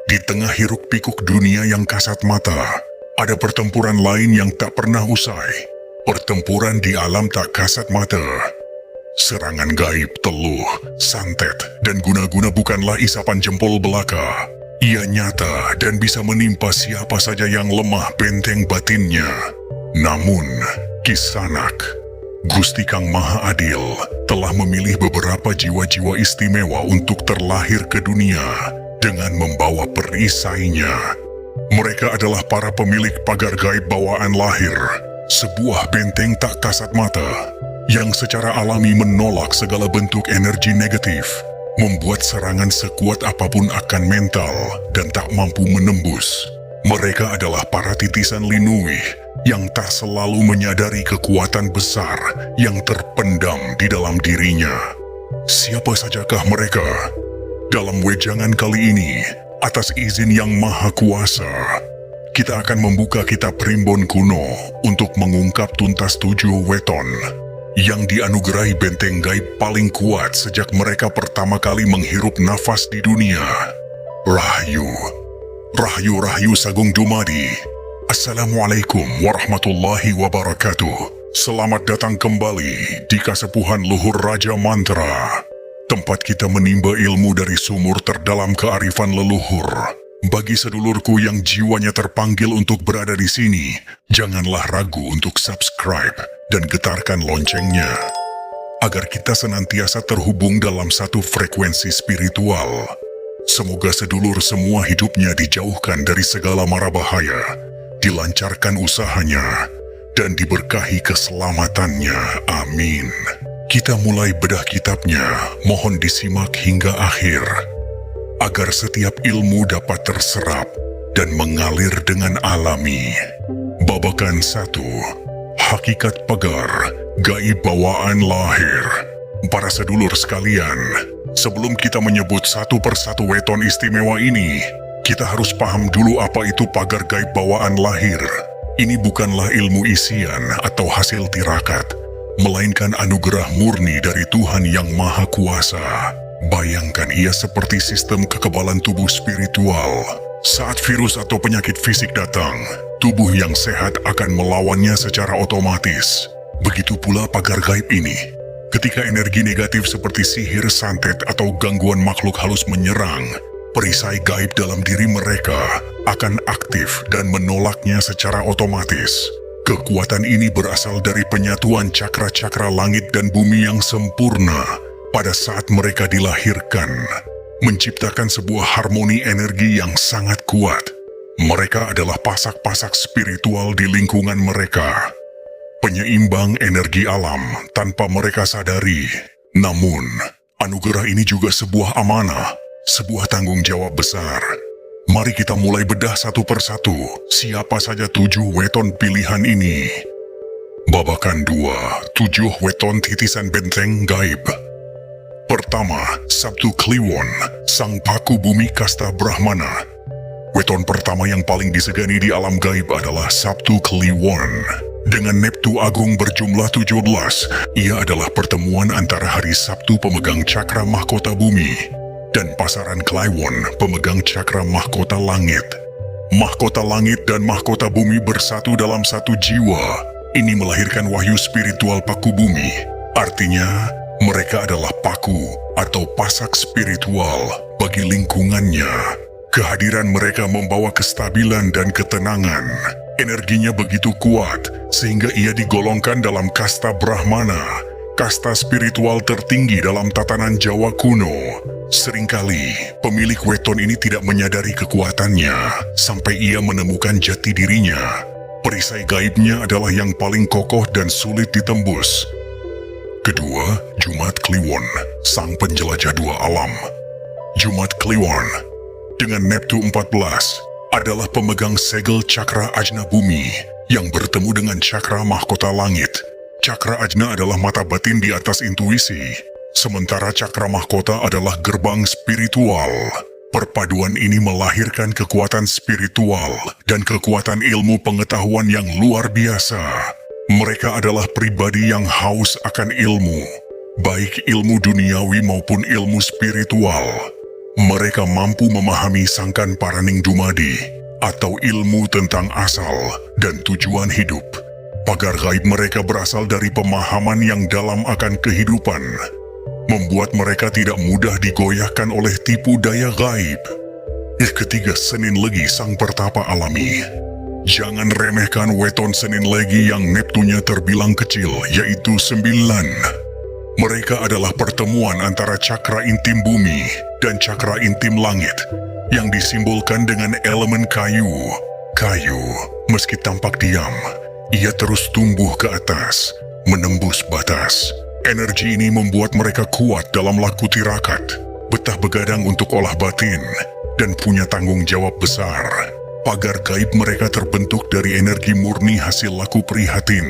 Di tengah hiruk-pikuk dunia yang kasat mata, ada pertempuran lain yang tak pernah usai. Pertempuran di alam tak kasat mata. Serangan gaib, teluh, santet, dan guna-guna bukanlah isapan jempol belaka. Ia nyata dan bisa menimpa siapa saja yang lemah benteng batinnya. Namun, Kisanak, Gusti Kang Maha Adil, telah memilih beberapa jiwa-jiwa istimewa untuk terlahir ke dunia dengan membawa perisainya. Mereka adalah para pemilik pagar gaib bawaan lahir, sebuah benteng tak kasat mata yang secara alami menolak segala bentuk energi negatif, membuat serangan sekuat apapun akan mental dan tak mampu menembus. Mereka adalah para titisan Linuih yang tak selalu menyadari kekuatan besar yang terpendam di dalam dirinya. Siapa sajakah mereka? Dalam wejangan kali ini, atas izin Yang Maha Kuasa, kita akan membuka kitab Primbon kuno untuk mengungkap tuntas 7 weton yang dianugerahi benteng gaib paling kuat sejak mereka pertama kali menghirup nafas di dunia. Rahayu, Rahayu Sagung Dumadi. Assalamualaikum warahmatullahi wabarakatuh. Selamat datang kembali di Kasepuhan Luhur Raja Mantra, tempat kita menimba ilmu dari sumur terdalam kearifan leluhur. Bagi sedulurku yang jiwanya terpanggil untuk berada di sini, janganlah ragu untuk subscribe dan getarkan loncengnya, agar kita senantiasa terhubung dalam satu frekuensi spiritual. Semoga sedulur semua hidupnya dijauhkan dari segala mara bahaya, dilancarkan usahanya, dan diberkahi keselamatannya. Amin. Kita mulai bedah kitabnya, mohon disimak hingga akhir, agar setiap ilmu dapat terserap dan mengalir dengan alami. Babakan 1, Hakikat Pagar Gaib Bawaan Lahir. Para sedulur sekalian, sebelum kita menyebut satu persatu weton istimewa ini, kita harus paham dulu apa itu pagar gaib bawaan lahir. Ini bukanlah ilmu isian atau hasil tirakat, melainkan anugerah murni dari Tuhan Yang Maha Kuasa. Bayangkan ia seperti sistem kekebalan tubuh spiritual. Saat virus atau penyakit fisik datang, tubuh yang sehat akan melawannya secara otomatis. Begitu pula pagar gaib ini. Ketika energi negatif seperti sihir, santet, atau gangguan makhluk halus menyerang, perisai gaib dalam diri mereka akan aktif dan menolaknya secara otomatis. Kekuatan ini berasal dari penyatuan cakra-cakra langit dan bumi yang sempurna pada saat mereka dilahirkan, menciptakan sebuah harmoni energi yang sangat kuat. Mereka adalah pasak-pasak spiritual di lingkungan mereka, penyeimbang energi alam tanpa mereka sadari. Namun, anugerah ini juga sebuah amanah, sebuah tanggung jawab besar. Mari kita mulai bedah satu persatu siapa saja 7 weton pilihan ini. Babakan 2, 7 weton titisan benteng gaib. Pertama, Sabtu Kliwon, Sang Paku Bumi Kasta Brahmana. Weton pertama yang paling disegani di alam gaib adalah Sabtu Kliwon. Dengan Neptu Agung berjumlah 17, ia adalah pertemuan antara hari Sabtu pemegang cakra mahkota bumi dan pasaran Kliwon pemegang cakra mahkota langit. Mahkota langit dan mahkota bumi bersatu dalam satu jiwa. Ini melahirkan wahyu spiritual Paku Bumi. Artinya, mereka adalah paku atau pasak spiritual bagi lingkungannya. Kehadiran mereka membawa kestabilan dan ketenangan. Energinya begitu kuat sehingga ia digolongkan dalam kasta Brahmana, kasta spiritual tertinggi dalam tatanan Jawa kuno. Seringkali, pemilik weton ini tidak menyadari kekuatannya sampai ia menemukan jati dirinya. Perisai gaibnya adalah yang paling kokoh dan sulit ditembus. Kedua, Jumat Kliwon, Sang Penjelajah Dua Alam. Jumat Kliwon dengan Neptu 14 adalah pemegang segel cakra ajna bumi yang bertemu dengan cakra mahkota langit. Cakra ajna adalah mata batin di atas intuisi, sementara cakra mahkota adalah gerbang spiritual. Perpaduan ini melahirkan kekuatan spiritual dan kekuatan ilmu pengetahuan yang luar biasa. Mereka adalah pribadi yang haus akan ilmu, baik ilmu duniawi maupun ilmu spiritual. Mereka mampu memahami sangkan Paraning Dumadi atau ilmu tentang asal dan tujuan hidup. Pagar gaib mereka berasal dari pemahaman yang dalam akan kehidupan, membuat mereka tidak mudah digoyahkan oleh tipu daya gaib. Ketiga, Senin Legi sang pertapa alami. Jangan remehkan weton Senin Legi yang Neptunya terbilang kecil, yaitu 9. Mereka adalah pertemuan antara cakra intim bumi dan cakra intim langit yang disimbolkan dengan elemen kayu. Kayu, meski tampak diam, ia terus tumbuh ke atas, menembus batas. Energi ini membuat mereka kuat dalam laku tirakat, betah begadang untuk olah batin, dan punya tanggung jawab besar. Pagar gaib mereka terbentuk dari energi murni hasil laku prihatin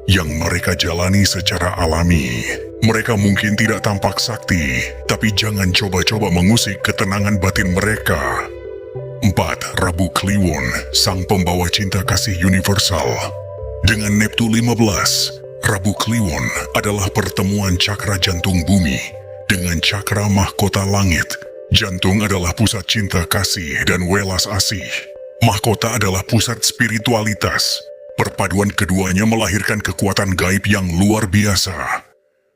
yang mereka jalani secara alami. Mereka mungkin tidak tampak sakti, tapi jangan coba-coba mengusik ketenangan batin mereka. 4. Rabu Kliwon, sang pembawa cinta kasih universal. Dengan Neptu 15, Rabu Kliwon adalah pertemuan cakra jantung bumi dengan cakra mahkota langit. Jantung adalah pusat cinta kasih dan welas asih. Mahkota adalah pusat spiritualitas. Perpaduan keduanya melahirkan kekuatan gaib yang luar biasa,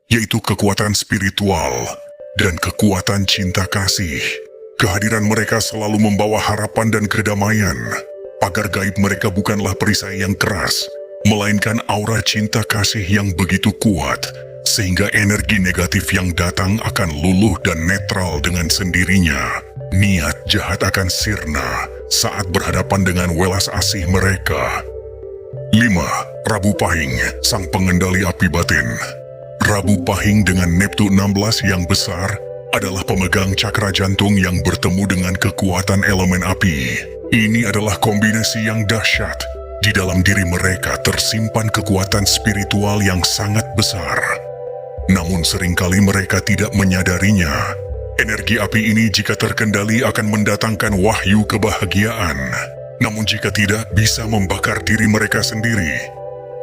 yaitu kekuatan spiritual dan kekuatan cinta kasih. Kehadiran mereka selalu membawa harapan dan kedamaian. Pagar gaib mereka bukanlah perisai yang keras, melainkan aura cinta kasih yang begitu kuat, sehingga energi negatif yang datang akan luluh dan netral dengan sendirinya. Niat jahat akan sirna saat berhadapan dengan welas asih mereka. 5. Rabu Pahing, sang pengendali api batin. Rabu Pahing dengan Neptu 16 yang besar adalah pemegang cakra jantung yang bertemu dengan kekuatan elemen api. Ini adalah kombinasi yang dahsyat. Di dalam diri mereka tersimpan kekuatan spiritual yang sangat besar. Namun seringkali mereka tidak menyadarinya. Energi api ini jika terkendali akan mendatangkan wahyu kebahagiaan. Namun jika tidak, bisa membakar diri mereka sendiri.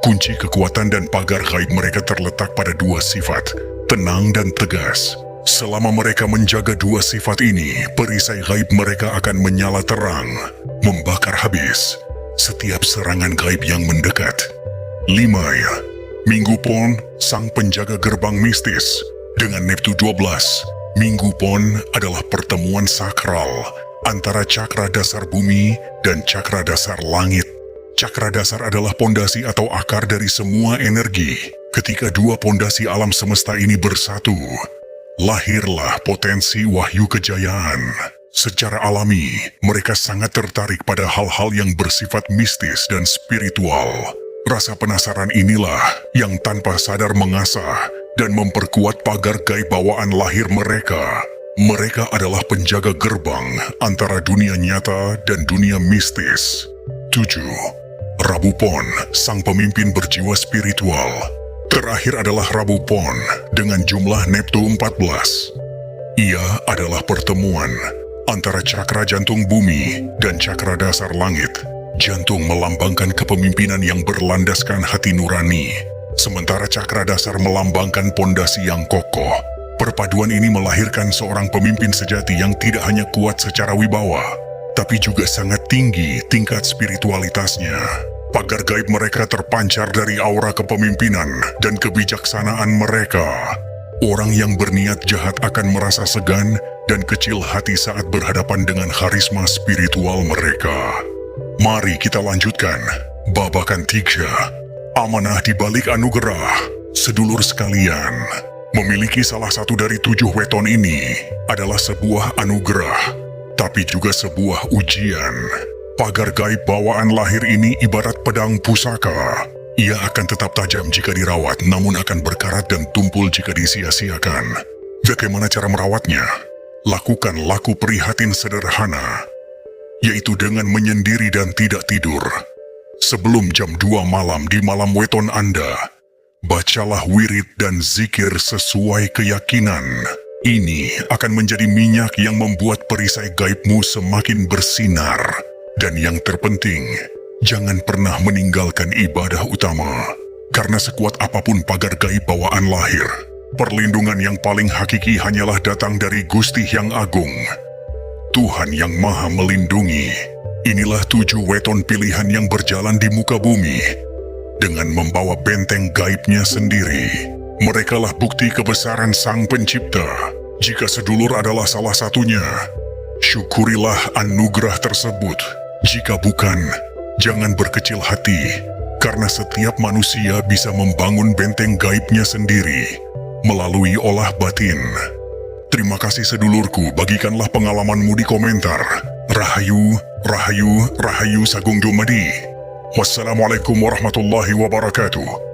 Kunci kekuatan dan pagar gaib mereka terletak pada 2 sifat, tenang dan tegas. Selama mereka menjaga 2 sifat ini, perisai gaib mereka akan menyala terang, membakar habis setiap serangan gaib yang mendekat. 5. Minggu Pon, sang penjaga gerbang mistis. Dengan Neptu 12, Minggu Pon adalah pertemuan sakral antara cakra dasar bumi dan cakra dasar langit. Cakra dasar adalah pondasi atau akar dari semua energi. Ketika 2 pondasi alam semesta ini bersatu, lahirlah potensi wahyu kejayaan. Secara alami, mereka sangat tertarik pada hal-hal yang bersifat mistis dan spiritual. Rasa penasaran inilah yang tanpa sadar mengasah dan memperkuat pagar gaib bawaan lahir mereka. Mereka adalah penjaga gerbang antara dunia nyata dan dunia mistis. 7. Rabu Pon, sang pemimpin berjiwa spiritual. Terakhir adalah Rabu Pon dengan jumlah Neptu 14. Ia adalah pertemuan antara cakra jantung bumi dan cakra dasar langit. Jantung melambangkan kepemimpinan yang berlandaskan hati nurani, sementara cakra dasar melambangkan pondasi yang kokoh. Perpaduan ini melahirkan seorang pemimpin sejati yang tidak hanya kuat secara wibawa, tapi juga sangat tinggi tingkat spiritualitasnya. Pagar gaib mereka terpancar dari aura kepemimpinan dan kebijaksanaan mereka. Orang yang berniat jahat akan merasa segan dan kecil hati saat berhadapan dengan karisma spiritual mereka. Mari kita lanjutkan. Babakan 3. Amanah di balik anugerah. Sedulur sekalian, memiliki salah satu dari 7 weton ini adalah sebuah anugerah, tapi juga sebuah ujian. Pagar gaib bawaan lahir ini ibarat pedang pusaka. Ia akan tetap tajam jika dirawat, namun akan berkarat dan tumpul jika disia-siakan. Bagaimana cara merawatnya? Lakukan laku prihatin sederhana, yaitu dengan menyendiri dan tidak tidur. Sebelum jam 2 malam di malam weton Anda, bacalah wirid dan zikir sesuai keyakinan. Ini akan menjadi minyak yang membuat perisai gaibmu semakin bersinar. Dan yang terpenting, jangan pernah meninggalkan ibadah utama. Karena sekuat apapun pagar gaib bawaan lahir, Perlindungan yang paling hakiki hanyalah datang dari Gusti yang Agung, Tuhan yang Maha Melindungi. Inilah 7 weton pilihan yang berjalan di muka bumi dengan membawa benteng gaibnya sendiri. Merekalah bukti kebesaran Sang Pencipta. Jika sedulur adalah salah satunya, syukurilah anugerah tersebut. Jika bukan, jangan berkecil hati, karena setiap manusia bisa membangun benteng gaibnya sendiri melalui olah batin. Terima kasih sedulurku, bagikanlah pengalamanmu di komentar. Rahayu, Rahayu, Rahayu Sagung Dumadi. Wassalamualaikum warahmatullahi wabarakatuh.